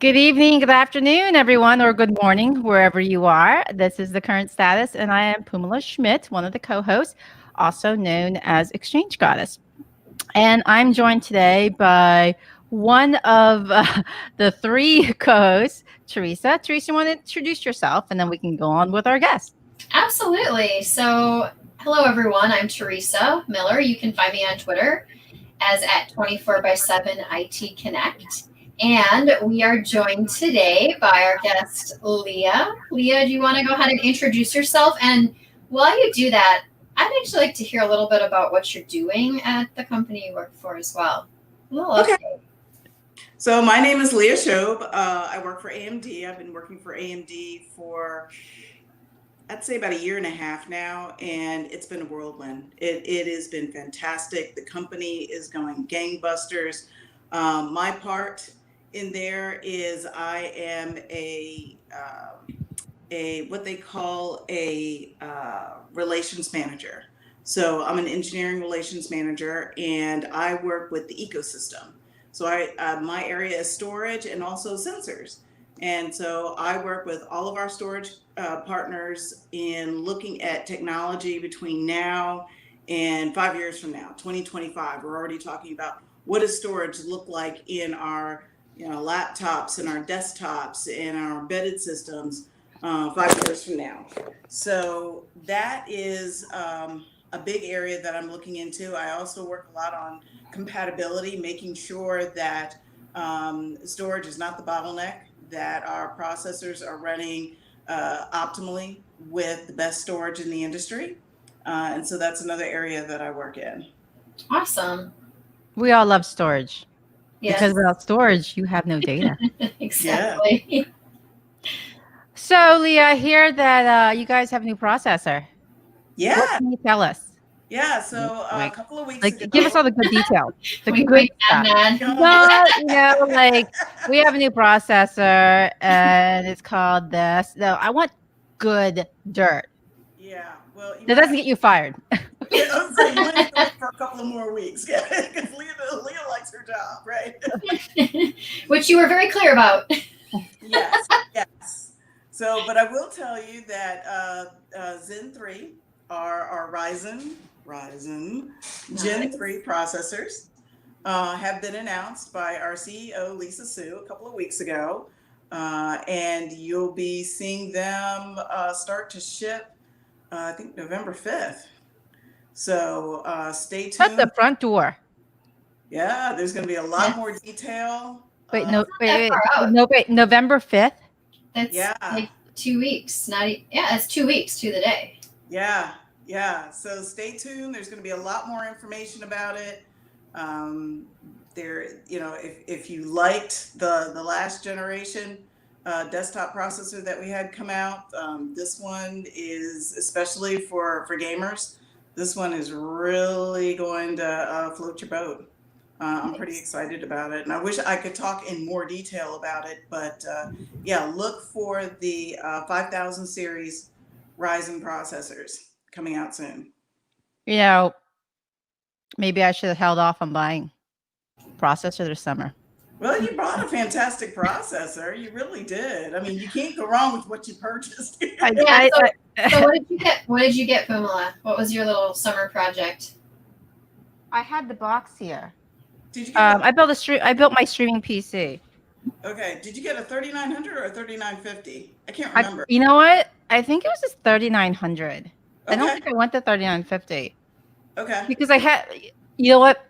Good evening, good afternoon, everyone, or good morning, wherever you are. This is the current status, and I am Pumala Schmidt, one of the co-hosts, also known as Exchange Goddess. And I'm joined today by one of the three co-hosts, Teresa. Teresa, you want to introduce yourself, and then we can go on with our guest. Absolutely. So, hello everyone. I'm Teresa Miller. You can find me on Twitter as at 24 by 7 IT Connect. And we are joined today by our guest, Leah. Leah, do you want to go ahead and introduce yourself? And while you do that, I'd actually like to hear a little bit about what you're doing at the company you work for as well. A little Okay. update. So my name is Leah Schoeb. I work for AMD. I've been working for AMD for, I'd say, about a year and a half now, and it's been a whirlwind. It has been fantastic. The company is going gangbusters. My part in there is I am a what they call a relations manager. So I'm an engineering relations manager, and I work with the ecosystem. So my area is storage and also sensors. And so I work with all of our storage partners in looking at technology between now and 5 years from now, 2025. We're already talking about what does storage look like in our laptops and our desktops and our embedded systems 5 years from now. So that is a big area that I'm looking into. I also work a lot on compatibility, making sure that storage is not the bottleneck, that our processors are running optimally with the best storage in the industry. And so that's another area that I work in. Awesome. We all love storage Yes. because without storage, you have no data. Exactly. So, Leah, I hear that you guys have a new processor. Yeah. What can you tell us? Yeah. So a couple of weeks ago. Give us all the good details. The We good might stuff. add No, we have a new processor and it's called this. No, I want good dirt. Yeah. Well, That doesn't get you fired. Yeah, I was saying, you might have to wait for a couple of more weeks because Leah likes her job, right? Which you were very clear about. Yes. So, but I will tell you that Zen 3, our Ryzen Gen 3 processors have been announced by our CEO, Lisa Su, a couple of weeks ago. And you'll be seeing them start to ship, I think, November 5th. So stay tuned. At the front door. Yeah, there's going to be a lot more detail. Wait, November 5th? That's like 2 weeks. It's 2 weeks to the day. Yeah. So stay tuned. There's going to be a lot more information about it. If you liked the last generation desktop processor that we had come out, this one is especially for gamers. This one is really going to float your boat. I'm pretty excited about it, and I wish I could talk in more detail about it. But look for the 5000 series Ryzen processors coming out soon. Maybe I should have held off on buying processor this summer. Well, you bought a fantastic processor. You really did. I mean, you can't go wrong with what you purchased. So what did you get? What did you get, Pumala? What was your little summer project? I had the box here. Did you get I built my streaming PC. Okay. Did you get a 3900 or a 3950? I can't remember. You know what? I think it was just 3900. Okay. I don't think I went to 3950. Okay. Because I had, you know what?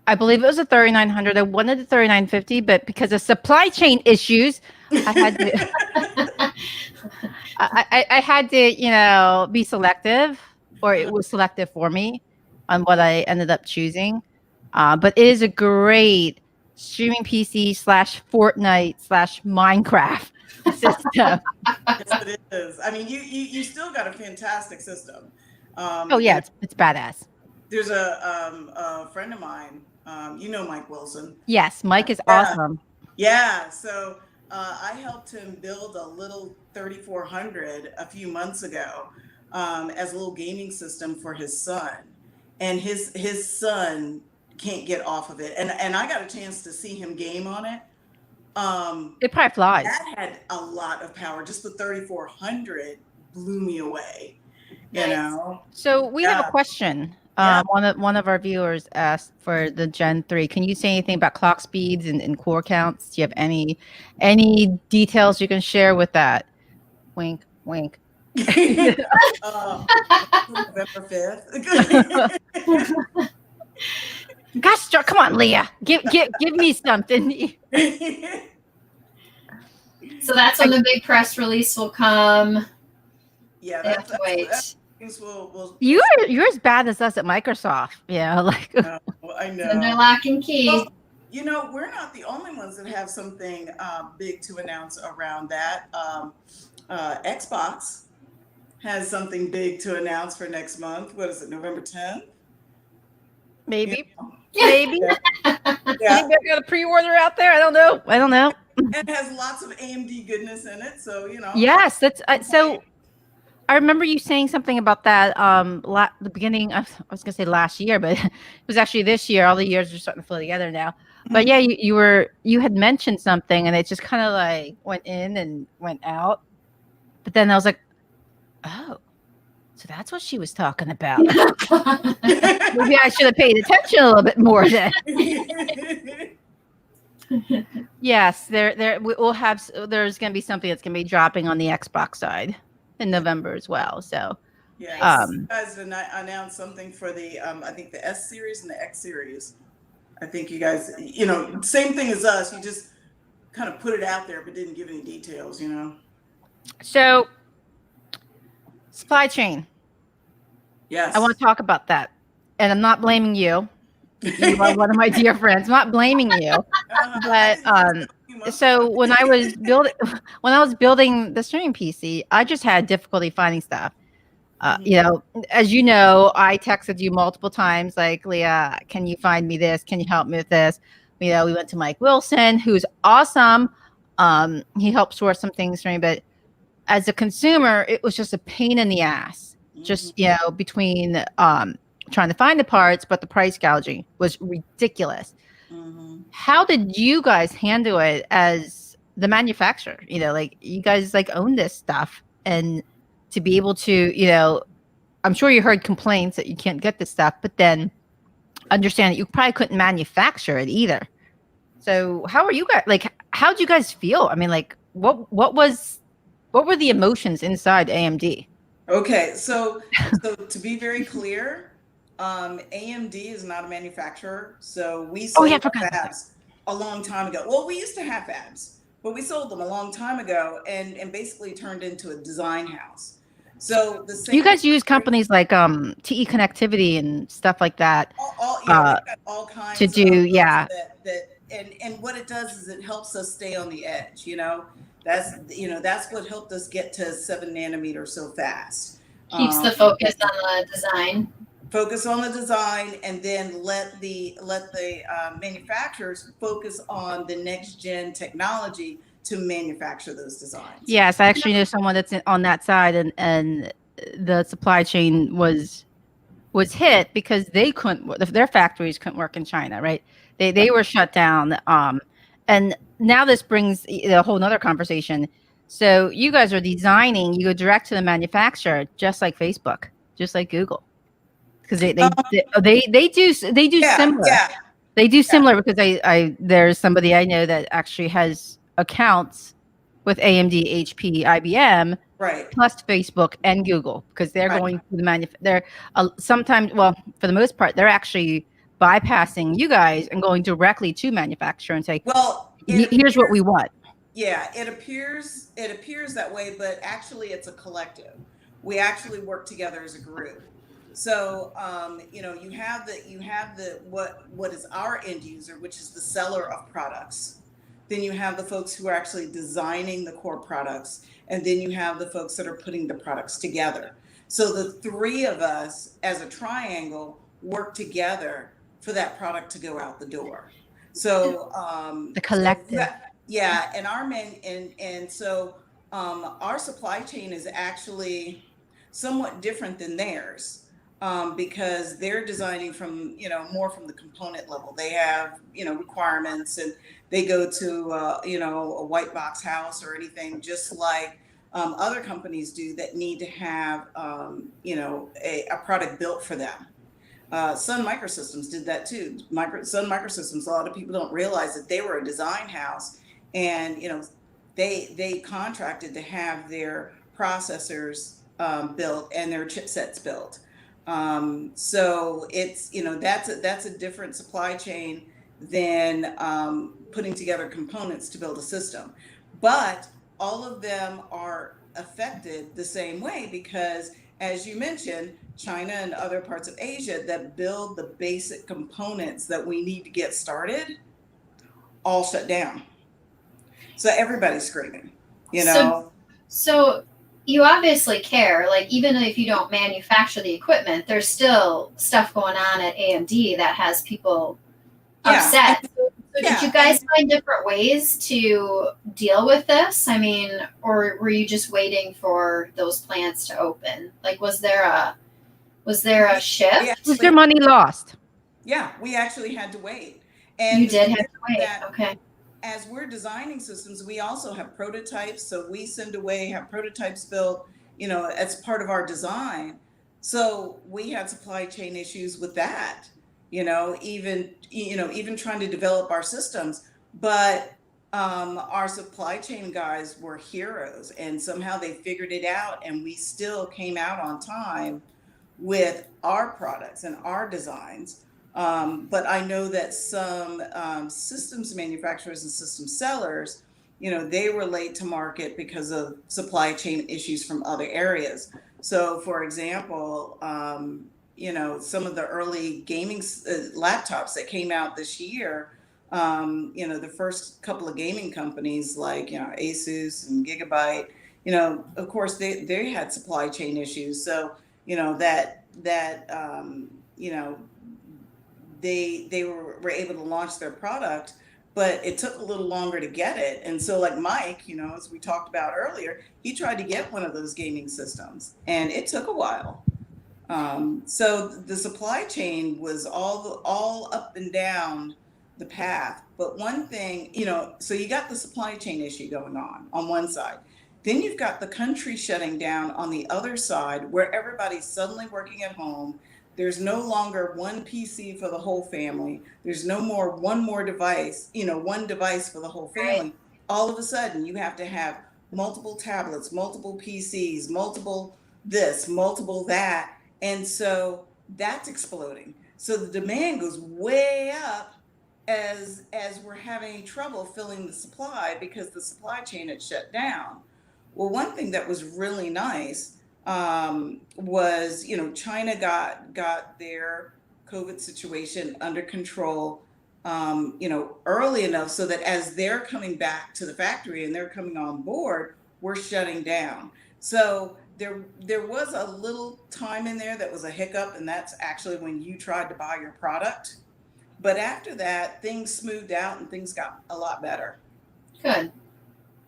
I believe it was a 3900. I wanted the 3950, but because of supply chain issues, I had to. I had to, be selective, or it was selective for me on what I ended up choosing. But it is a great streaming PC / Fortnite / Minecraft system. Yes, it is. I mean, you still got a fantastic system. It's badass. There's a friend of mine. Mike Wilson. Yes, Mike is awesome. Yeah. So I helped him build a little 3400 a few months ago as a little gaming system for his son, and his son can't get off of it. And I got a chance to see him game on it. It probably flies. That had a lot of power. Just the 3400 blew me away. You Nice. know. So we have a Yeah. question. Yeah. One of our viewers asked for the Gen 3. Can you say anything about clock speeds and core counts? Do you have any details you can share with that? Wink, wink. November 5th. Gosh, come on, Leah. Give me something. So that's when the big press release will come. Yeah, They have to wait. You're as bad as us at Microsoft. Yeah, like I know. Under lock and key. Well, you know, we're not the only ones that have something big to announce around that. Xbox has something big to announce for next month. What is it, November 10th? Maybe. Yeah. Maybe. Yeah. Maybe I got a pre-order out there. I don't know. It has lots of AMD goodness in it, so you know. Yes, that's so. I remember you saying something about that the beginning. I was gonna say last year, but it was actually this year. All the years are starting to flow together now. But yeah, you had mentioned something, and it just kind of like went in and went out. But then I was like, oh, so that's what she was talking about. Maybe I should have paid attention a little bit more then. Yes, we'll have. There's going to be something that's going to be dropping on the Xbox side in November as well. So, yeah, you guys announced something for the I think the S series and the X series. I think you guys, you know, same thing as us. You just kind of put it out there, but didn't give any details. You know. So, supply chain. Yes. I want to talk about that, and I'm not blaming you. You are one of my dear friends. I'm not blaming you, but so when I was building the streaming PC, I just had difficulty finding stuff. You know, as you know, I texted you multiple times, like, Leah, can you find me this? Can you help me with this? You know, we went to Mike Wilson, who's awesome. He helped source some things for me, but as a consumer, it was just a pain in the ass. Just, you know, between trying to find the parts, but the price gouging was ridiculous. How did you guys handle it as the manufacturer? You know, like you guys like own this stuff, and to be able to, you know, I'm sure you heard complaints that you can't get this stuff, but then understand that you probably couldn't manufacture it either. So how are you guys, like, how did you guys feel? I mean, like, what were the emotions inside AMD? Okay, so to be very clear, AMD is not a manufacturer, so we sold our fabs a long time ago. Well, we used to have fabs, but we sold them a long time ago, and basically turned into a design house. So the same. You guys use companies like TE Connectivity and stuff like that. All kinds to do, yeah. And what it does is it helps us stay on the edge. You know, that's what helped us get to 7 nanometers so fast. Keeps the focus on the design. Focus on the design, and then let the manufacturers focus on the next gen technology to manufacture those designs. Yes, I actually know someone that's on that side, and the supply chain was hit because they couldn't, their factories couldn't work in China, right? They were shut down. And now this brings a whole nother conversation. So you guys are designing, you go direct to the manufacturer, just like Facebook, just like Google. Because they do similar. Yeah. They do similar because I there's somebody I know that actually has accounts with AMD, HP, IBM, right, plus Facebook and Google, because they're going to the they're sometimes, well, for the most part, they're actually bypassing you guys and going directly to manufacturer and say, well, here's what we want. Yeah, it appears that way, but actually it's a collective. We actually work together as a group. So, you know, you have the what is our end user, which is the seller of products. Then you have the folks who are actually designing the core products, and then you have the folks that are putting the products together. So the three of us as a triangle work together for that product to go out the door. So the collective. So yeah, and so our supply chain is actually somewhat different than theirs. because they're designing from, more from the component level. They have, requirements, and they go to, a white box house or anything, just like other companies do that need to have, a product built for them. Sun Microsystems did that too. Sun Microsystems, a lot of people don't realize that they were a design house, and they contracted to have their processors built and their chipsets built. So it's, that's a different supply chain than putting together components to build a system. But all of them are affected the same way because, as you mentioned, China and other parts of Asia that build the basic components that we need to get started all shut down. So everybody's screaming, So you obviously care, like even if you don't manufacture the equipment, there's still stuff going on at AMD that has people upset. So did you guys find different ways to deal with this? I mean, or were you just waiting for those plants to open? Like, was there a shift? Was their money lost? Yeah, we actually had to wait. And you did have to wait. Okay. As we're designing systems, we also have prototypes. So we send away, have prototypes built, as part of our design. So we had supply chain issues with that, even trying to develop our systems. But our supply chain guys were heroes, and somehow they figured it out, and we still came out on time with our products and our designs. But I know that some systems manufacturers and system sellers, they were late to market because of supply chain issues from other areas. So, for example, some of the early gaming laptops that came out this year, the first couple of gaming companies like, Asus and Gigabyte, of course, they had supply chain issues. So, they were able to launch their product, but it took a little longer to get it. And so like Mike, as we talked about earlier, he tried to get one of those gaming systems and it took a while. So the supply chain was all up and down the path. But one thing, so you got the supply chain issue going on one side. Then you've got the country shutting down on the other side, where everybody's suddenly working at home. There's no longer one PC for the whole family. There's no more one device, one device for the whole family. All of a sudden, you have to have multiple tablets, multiple PCs, multiple this, multiple that. And so that's exploding. So the demand goes way up as we're having trouble filling the supply because the supply chain had shut down. Well, one thing that was really nice was, China got their COVID situation under control, early enough so that as they're coming back to the factory and they're coming on board, we're shutting down. So there was a little time in there that was a hiccup, and that's actually when you tried to buy your product. But after that, things smoothed out and things got a lot better. Good.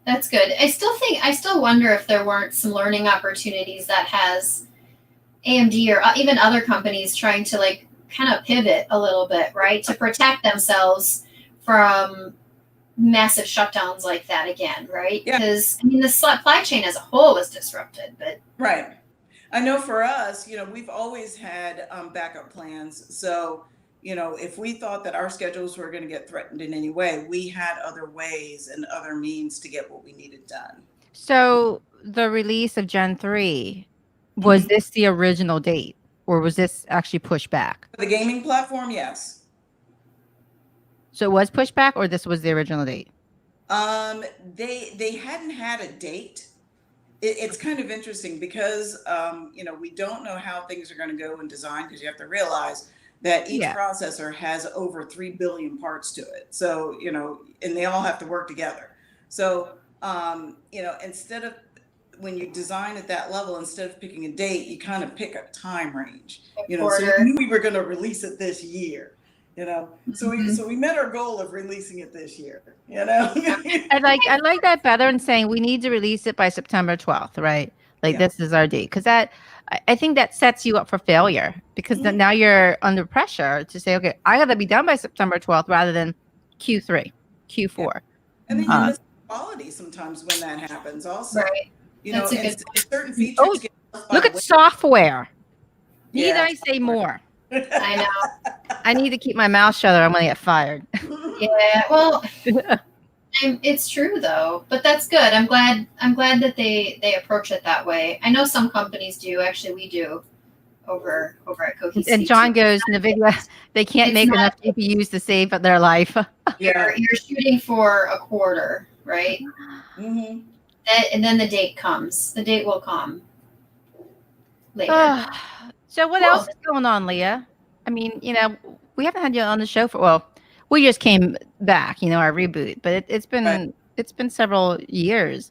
That's good. I still wonder if there weren't some learning opportunities that has AMD or even other companies trying to kind of pivot a little bit, right? To protect themselves from massive shutdowns like that again, right? Yeah. Because the supply chain as a whole was disrupted, but. Right. I know for us, we've always had backup plans. So, if we thought that our schedules were going to get threatened in any way, we had other ways and other means to get what we needed done. So the release of Gen 3, was this the original date, or was this actually pushed back? The gaming platform, yes. So it was pushed back, or this was the original date? They hadn't had a date. It's kind of interesting because, we don't know how things are going to go in design, because you have to realize that each processor has over 3 billion parts to it. So, and they all have to work together. So, instead of, when you design at that level, instead of picking a date, you kind of pick a time range. So we knew we were going to release it this year. So we met our goal of releasing it this year. I like that better than saying we need to release it by September 12th, right? Like Yeah. this is our date. Because I think that sets you up for failure because then now you're under pressure to say, okay, I got to be done by September 12th rather than Q3, Q4. And then you miss quality sometimes when that happens also. Right. You That's know, a and good certain features Oh, get lost by look the at way. software. Need Yeah. I say more? I know. I need to keep my mouth shut or I'm going to get fired. Yeah. Well, it's true though, but that's good. I'm glad that they approach it that way. I know some companies do. Actually, we do over at Cohesive. And John goes, NVIDIA, they can't It's make not- enough GPUs to save their life. Yeah. You're shooting for a quarter, right? Mm-hmm. And then the date comes. The date will come later. So what Cool. else is going on, Leah? I mean, we haven't had you on the show we just came back, our reboot, but it's been several years.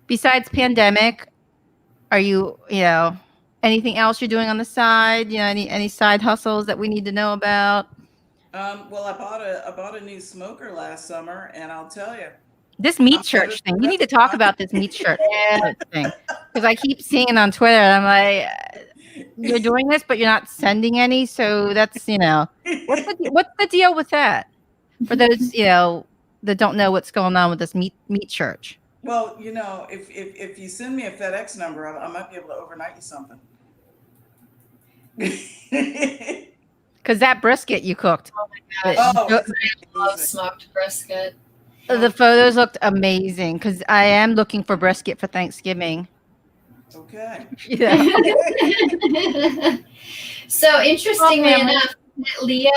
Besides pandemic, are you anything else you're doing on the side? Any side hustles that we need to know about? Well, I bought a new smoker last summer, and I'll tell you, This meat church thing. You need to talk about this meat church thing because I keep seeing it on Twitter. And I'm like, you're doing this, but you're not sending any. So that's what's the deal with that? For those that don't know what's going on with this meat church. Well, if you send me a FedEx number, I might be able to overnight you something. Because that brisket you cooked. Oh my gosh. Oh, it's I love amazing. smoked brisket. The photos looked amazing because I am looking for brisket for Thanksgiving. Okay. So interestingly family. enough, Leah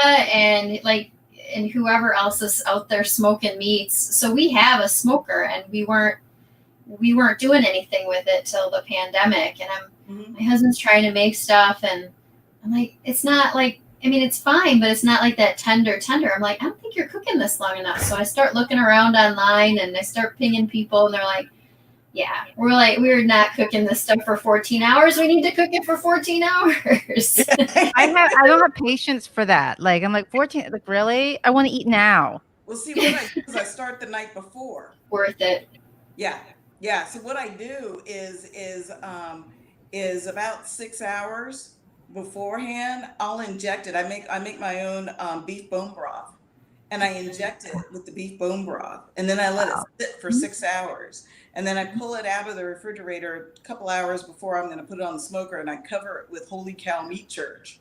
and whoever else is out there smoking meats. So we have a smoker, and we weren't doing anything with it till the pandemic. And my husband's trying to make stuff, and I'm like, it's not like. I mean, it's fine, but it's not like that tender. I'm like, I don't think you're cooking this long enough. So I start looking around online, and I start pinging people, and they're like, yeah, we're not cooking this stuff for 14 hours. We need to cook it for 14 hours. I don't have patience for that. Like, I'm like 14, like really? I want to eat now. Well, see, what I do is I start the night before. Worth it. Yeah. So what I do is about 6 hours beforehand, I'll inject it. I make my own beef bone broth, and I inject it with the beef bone broth, and then I let it sit for 6 hours, and then I pull it out of the refrigerator a couple hours before I'm going to put it on the smoker, and I cover it with Holy Cow Meat Church,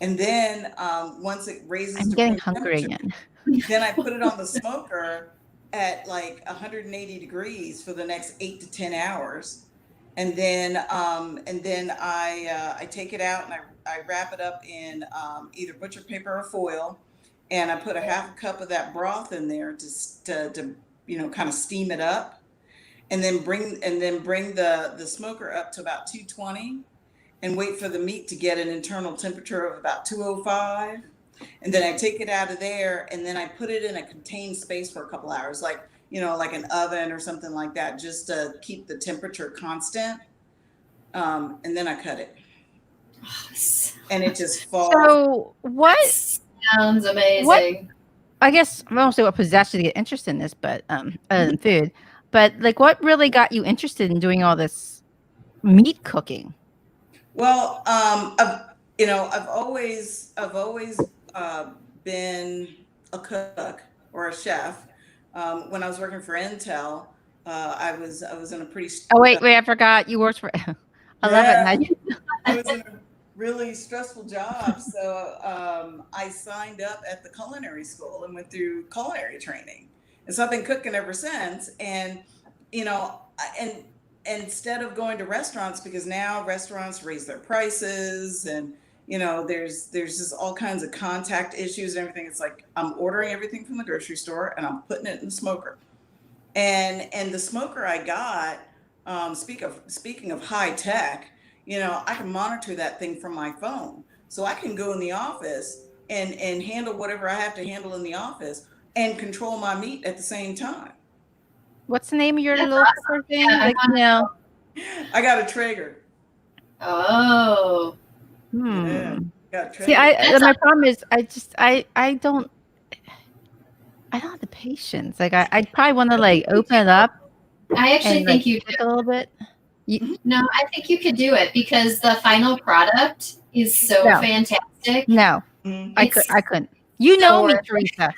and then once it raises I'm to getting room hungry temperature, again. then I put it on the smoker at like 180 degrees for the next 8 to 10 hours. And then I take it out and I wrap it up in either butcher paper or foil, and I put a half a cup of that broth in there to kind of steam it up, and then bring the smoker up to about 220, and wait for the meat to get an internal temperature of about 205, and then I take it out of there, and then I put it in a contained space for a couple hours, like an oven or something like that, just to keep the temperature constant. And then I cut it. And it just falls. So what? Sounds amazing. I guess I won't say what possessed you to get interested in this, but other than food, but like what really got you interested in doing all this meat cooking? Well, I've always been a cook or a chef. When I was working for Intel, I was in a pretty. Oh wait, I forgot you worked for. I love it. I was in a really stressful job, so I signed up at the culinary school and went through culinary training, and so I've been cooking ever since. And and instead of going to restaurants, because now restaurants raise their prices, and there's just all kinds of contact issues and everything. It's like I'm ordering everything from the grocery store and I'm putting it in the smoker. And the smoker I got, speaking of high tech, I can monitor that thing from my phone. So I can go in the office and handle whatever I have to handle in the office and control my meat at the same time. What's the name of your little thing? Yeah, I got a Traeger. Oh. Yeah, got a Traeger. See, my problem is I I don't have the patience. Like I'd probably want to like open it up I actually and think like you pick do. a little bit. No, I think you could do it because the final product is so No. fantastic. No, Mm. I It's couldn't. You so know me, worth it. Teresa.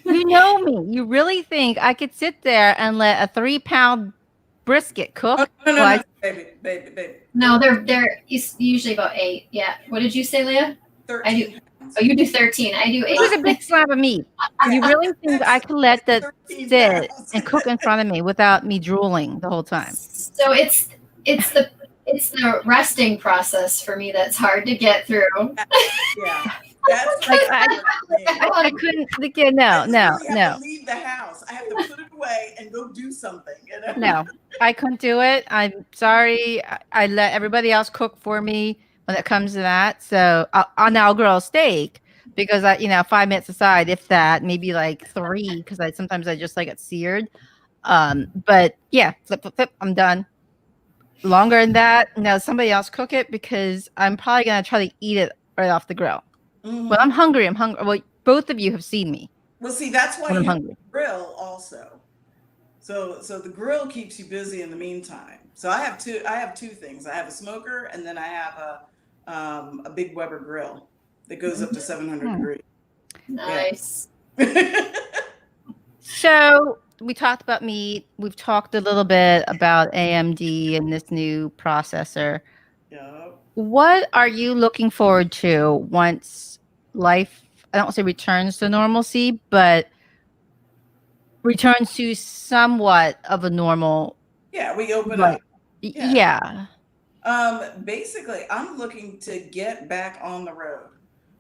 You know me. You really think I could sit there and let a 3-pound brisket Oh, cook? no, no, Well, no, baby. No, they're it's usually about 8. Yeah. What did you say, Leah? 13 pounds. Oh, you do 13. I do 8. it was a big slab of meat. You Yeah, really think I could let that 13 sit pounds. and cook in front of me without me drooling the whole time? So it's the resting process for me that's hard to get through. Yeah, that's Like hard for me. I couldn't. Again, no, I no, literally have no. to leave the house. I have to put it away and go do something. You know? No, I couldn't do it. I'm sorry. I let everybody else cook for me when it comes to that. So I'll now grill a steak because 5 minutes aside, if that, maybe like 3, because sometimes I just like it seared. But yeah, flip, I'm done. Longer than that, no, somebody else cook it because I'm probably gonna try to eat it right off the grill. Mhm. Well, I'm hungry. I'm hungry. Well, both of you have seen me Well, see, that's why when you I'm have hungry. a grill also. So the grill keeps you busy in the meantime. So I have two things. I have a smoker, and then I have a big Weber grill that goes up to 700 degrees. Nice. So we talked about meat. We've talked a little bit about AMD and this new processor. Yeah. What are you looking forward to once life, I don't want to say returns to normalcy, but returns to somewhat of a normal, Yeah, we open right? up. Yeah. Basically, I'm looking to get back on the road.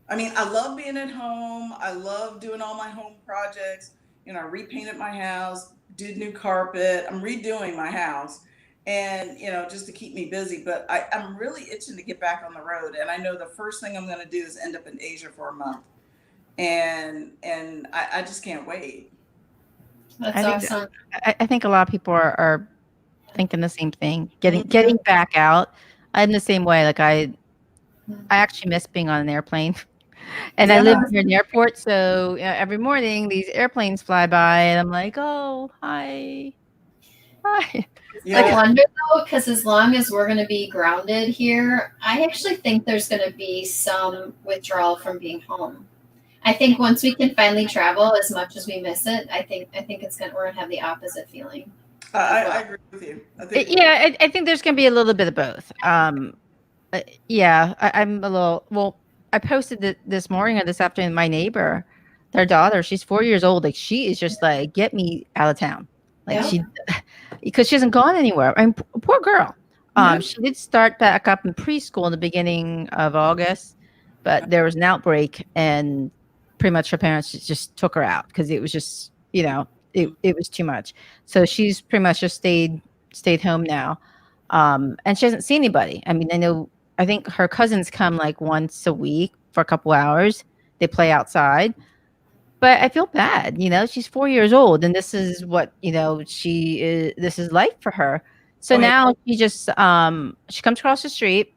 I mean, I love being at home. I love doing all my home projects. I repainted my house, did new carpet. I'm redoing my house, and just to keep me busy. But I'm really itching to get back on the road, and I know the first thing I'm going to do is end up in Asia for a month, and I just can't wait. That's awesome. I think a lot of people are thinking the same thing. Getting Mhm. back out. I'm the same way. Like I actually miss being on an airplane. And I live Yeah. near an airport, so every morning these airplanes fly by, and I'm like, "Oh, hi, hi." I Yeah. wonder though, because as long as we're going to be grounded here, I actually think there's going to be some withdrawal from being home. I think once we can finally travel, as much as we miss it, I think we're going to have the opposite feeling. I agree with you. Yeah, I think there's gonna be a little bit of both. Yeah, I'm a little. Well, I posted this morning or this afternoon. My neighbor, their daughter, she's 4 years old. Like she is just like, get me out of town. Like Yeah. because she hasn't gone anywhere. I mean, poor girl. Yeah. She did start back up in preschool in the beginning of August, but there was an outbreak, and pretty much her parents just took her out because it was just, it was too much. So she's pretty much just stayed home now, and she hasn't seen anybody. I mean, I think her cousins come like once a week for a couple hours. They play outside, but I feel bad. She's 4 years old, and this is what she is. This is life for her. So Oh, yeah. now she comes across the street,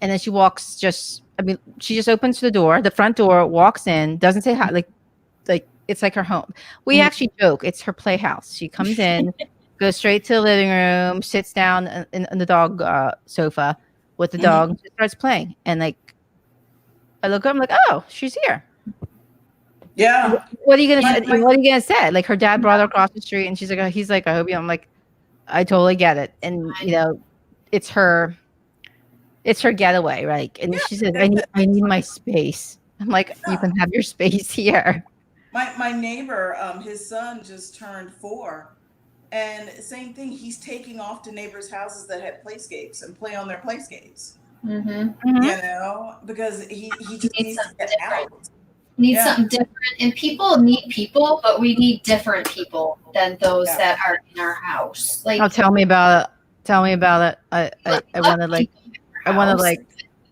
and then she walks. She just opens the door, the front door, walks in, doesn't say hi, like it's like her home. We Mhm. actually joke it's her playhouse. She comes in, goes straight to the living room, sits down in the dog sofa with the Mhm. dog, and just starts playing. And like I look up, I'm like, oh, she's here. Yeah. What are you gonna say? My- What are you gonna say? Like her dad brought her across the street, and she's like, he's like, I hope you. I'm like, I totally get it, and it's her getaway, right? And she said, I need my space. I'm like, you can have your space here. My neighbor, his son just turned 4, and same thing. He's taking off to neighbors' houses that had playscapes and play on their playscapes. Mm-hmm. Because he just needs to get out. Need something different, and people need people, but we need different people than those that are in our house. Like, Oh, tell me about it. Tell me about it. I want to like.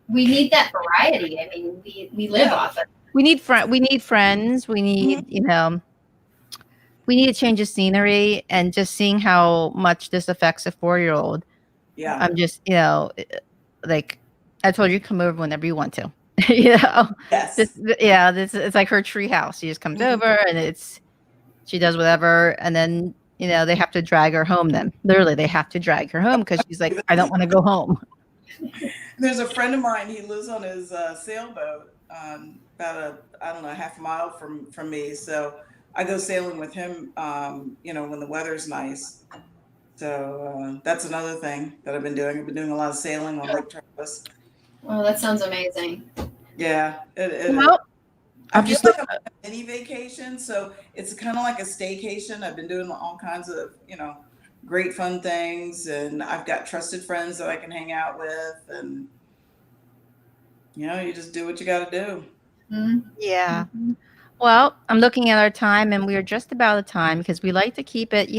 We need that variety. I mean, we live off it. We need We need friends. We need we need a change of scenery, and just seeing how much this affects a 4-year-old. Yeah. I'm just like I told you, come over whenever you want to. you know, Yes. this it's like her tree house. She just comes over and she does whatever, and then they have to drag her home. Then literally, they have to drag her home because she's like, I don't want to go home. There's a friend of mine. He lives on his sailboat, about I don't know, half a mile from me. So I go sailing with him. When the weather's nice. So that's another thing that I've been doing. I've been doing a lot of sailing on Lake Travis. Oh, that sounds amazing. Yeah, Well, I I'm feel just like I'm on a mini vacation, so it's kind of like a staycation. I've been doing all kinds of, great fun things, and I've got trusted friends that I can hang out with, and you just do what you got to do. Mm-hmm. Yeah. Well, I'm looking at our time, and we're just about at time because we like to keep it,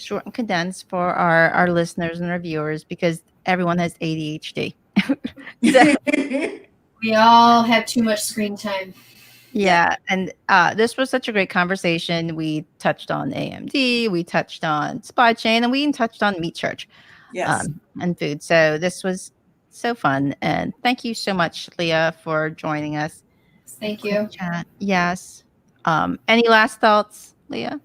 short and condensed for our listeners and our viewers because everyone has ADHD. So, We all have too much screen time. yeah, and this was such a great conversation. We touched on AMD, we touched on supply chain, and we even touched on meat church, Yes. and food. So this was so fun, and thank you so much, Leah, for joining us. Thank you. Chat. Yes. Any last thoughts, Leah?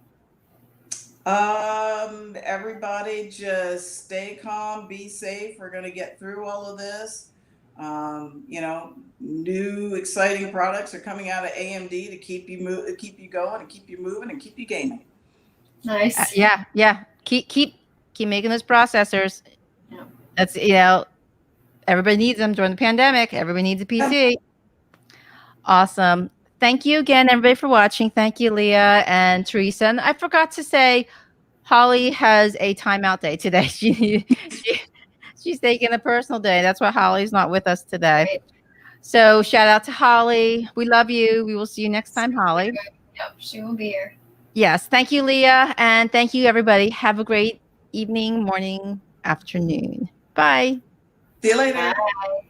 Everybody just stay calm, be safe. We're going to get through all of this. New exciting products are coming out of AMD to keep you going and keep you moving and keep you gaming. Nice. Yeah. Keep making those processors. Yeah. That's everybody needs them during the pandemic. Everybody needs a PC. Awesome. Thank you again, everybody, for watching. Thank you, Leah and Teresa. And I forgot to say, Holly has a timeout day today. She's taking a personal day. That's why Holly's not with us today. Great. So shout out to Holly. We love you. We will see you next time, Holly. Yep, she will be here. Yes. Thank you, Leah. And thank you, everybody. Have a great evening, morning, afternoon. Bye. See you later. Bye.